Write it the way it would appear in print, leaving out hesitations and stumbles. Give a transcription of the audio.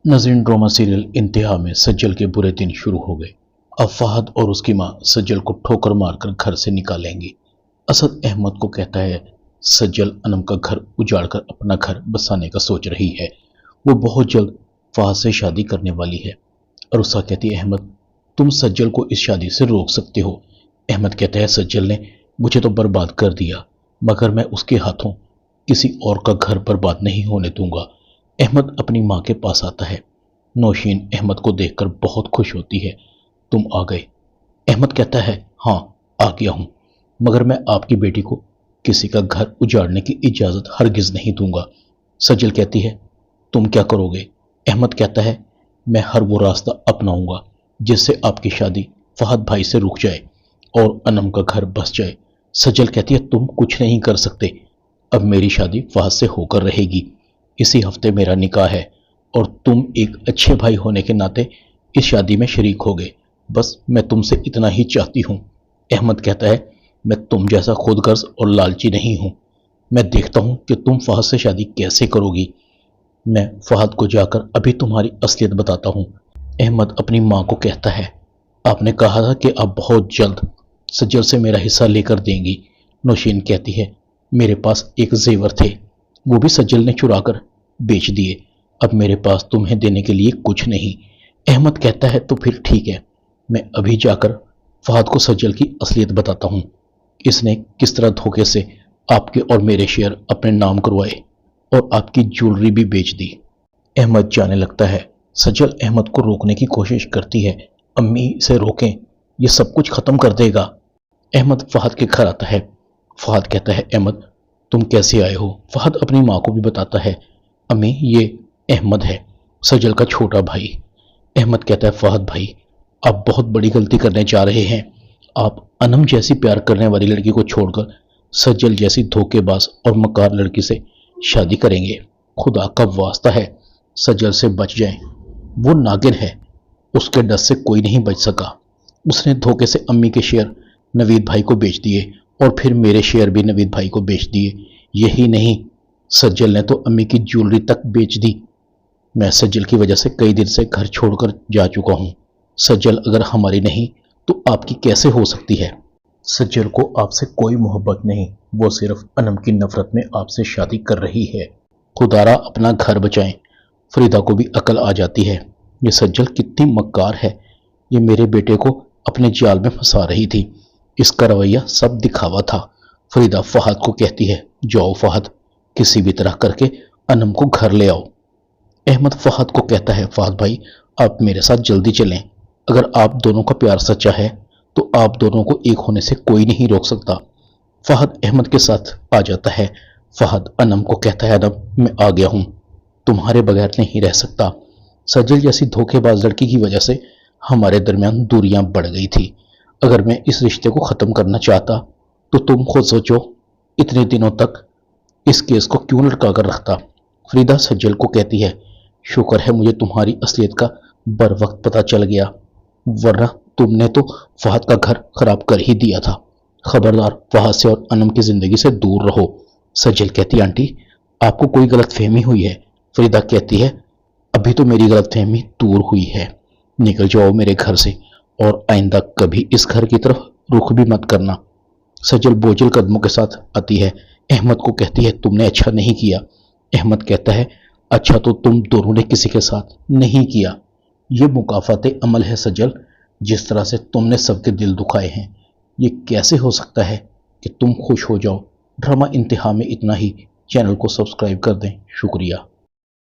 नाज़रीन, drama serial इंतहा में सज्जल के बुरे दिन शुरू हो गए। अब फहद और उसकी मां सज्जल को ठोकर मारकर घर से निकालेंगी। असद अहमद को कहता है सज्जल अनम का घर उजाड़कर अपना घर बसाने का सोच रही है। वो बहुत जल्द फहद से शादी करने वाली है। अरुसा कहती है अहमद, तुम सज्जल को इस शादी से रोक सकते हो। अहमद कहता है सज्जल ने मुझे तो बर्बाद कर दिया, मगर मैं उसके हाथों किसी और का घर बर्बाद नहीं होने दूंगा। अहमद अपनी मां के पास आता है। नौशीन अहमद को देखकर बहुत खुश होती है। तुम आ गए। अहमद कहता है हाँ आ गया हूं, मगर मैं आपकी बेटी को किसी का घर उजाड़ने की इजाजत हरगिज नहीं दूंगा। सज्जल कहती है तुम क्या करोगे? अहमद कहता है मैं हर वो रास्ता अपनाऊंगा जिससे आपकी शादी फहद भाई से रुक जाए और अनम का घर बस जाए। सज्जल कहती है तुम कुछ नहीं कर सकते। अब मेरी शादी फहद से होकर रहेगी। इसी हफ्ते मेरा निकाह है और तुम एक अच्छे भाई होने के नाते इस शादी में शरीक होगे। बस मैं तुमसे इतना ही चाहती हूँ। अहमद कहता है मैं तुम जैसा खुदगर्ज और लालची नहीं हूँ। मैं देखता हूँ कि तुम फहद से शादी कैसे करोगी। मैं फहद को जाकर अभी तुम्हारी असलियत बताता हूँ। अहमद अपनी माँ को कहता है आपने कहा था कि आप बहुत जल्द सज्जल से मेरा हिस्सा लेकर देंगी। नौशीन कहती है मेरे पास एक जेवर थे, वो भी सज्जल ने चुराकर बेच दिए। अब मेरे पास तुम्हें देने के लिए कुछ नहीं। अहमद कहता है तो फिर ठीक है, मैं अभी जाकर फहद को सज्जल की असलियत बताता हूँ। इसने किस तरह धोखे से आपके और मेरे शेयर अपने नाम करवाए और आपकी ज्वेलरी भी बेच दी। अहमद जाने लगता है। सज्जल अहमद को रोकने की कोशिश करती है। अम्मी से रोकें, ये सब कुछ खत्म कर देगा। अहमद फहद के घर आता है। फहद कहता है अहमद तुम कैसे आए हो? फहद अपनी माँ को भी बताता है अम्मी ये अहमद है, सज्जल का छोटा भाई। अहमद कहता है फहद भाई आप बहुत बड़ी गलती करने जा रहे हैं। आप अनम जैसी प्यार करने वाली लड़की को छोड़कर सज्जल जैसी धोखेबाज और मकार लड़की से शादी करेंगे। खुदा का वास्ता है सज्जल से बच जाएं। वो नागिन है, उसके डर से कोई नहीं बच सका। उसने धोखे से अम्मी के शेयर नवीद भाई को बेच दिए और फिर मेरे शेयर भी नवीद भाई को बेच दिए। यही नहीं, सज्जल ने तो अम्मी की ज्वेलरी तक बेच दी। मैं सज्जल की वजह से कई दिन से घर छोड़कर जा चुका हूं। सज्जल अगर हमारी नहीं तो आपकी कैसे हो सकती है? सज्जल को आपसे कोई मोहब्बत नहीं, वो सिर्फ अनम की नफरत में आपसे शादी कर रही है। खुदारा अपना घर बचाएं। फरीदा को भी अकल आ जाती है। ये सज्जल कितनी मक्कार है, ये मेरे बेटे को अपने जाल में फंसा रही थी। इसका रवैया सब दिखावा था। फरीदा फहद को कहती है जाओ फहद, किसी भी तरह करके अनम को घर ले आओ। अहमद फहद को कहता है फहद भाई आप मेरे साथ जल्दी चलें। अगर आप दोनों का प्यार सच्चा है तो आप दोनों को एक होने से कोई नहीं रोक सकता। फहद अहमद के साथ आ जाता है। फहद अनम को कहता है अनम मैं आ गया हूं, तुम्हारे बगैर नहीं रह सकता। सज्जल जैसी धोखेबाज लड़की की वजह से हमारे दरमियान दूरियां बढ़ गई थी। अगर मैं इस रिश्ते को खत्म करना चाहता तो तुम खुद सोचो इतने दिनों तक इस केस को क्यों लटका कर रखता। फरीदा सज्जल को कहती है शुक्र है मुझे तुम्हारी असलियत का बर वक्त पता चल गया, वरना तुमने तो फहद का घर खराब कर ही दिया था। खबरदार फहद से और अनम की जिंदगी से दूर रहो। सज्जल कहती है आंटी आपको कोई गलत फहमी हुई है। फरीदा कहती है अभी तो मेरी गलत फहमी दूर हुई है। निकल जाओ मेरे घर से और आइंदा कभी इस घर की तरफ रुख भी मत करना। सज्जल बोझिल कदमों के साथ आती है। अहमद को कहती है तुमने अच्छा नहीं किया। अहमद कहता है अच्छा तो तुम दोनों ने किसी के साथ नहीं किया। ये मुकाफाते अमल है सज्जल, जिस तरह से तुमने सबके दिल दुखाए हैं। ये कैसे हो सकता है कि तुम खुश हो जाओ? ड्रामा इंतहा में इतना ही। चैनल को सब्सक्राइब कर दें। शुक्रिया।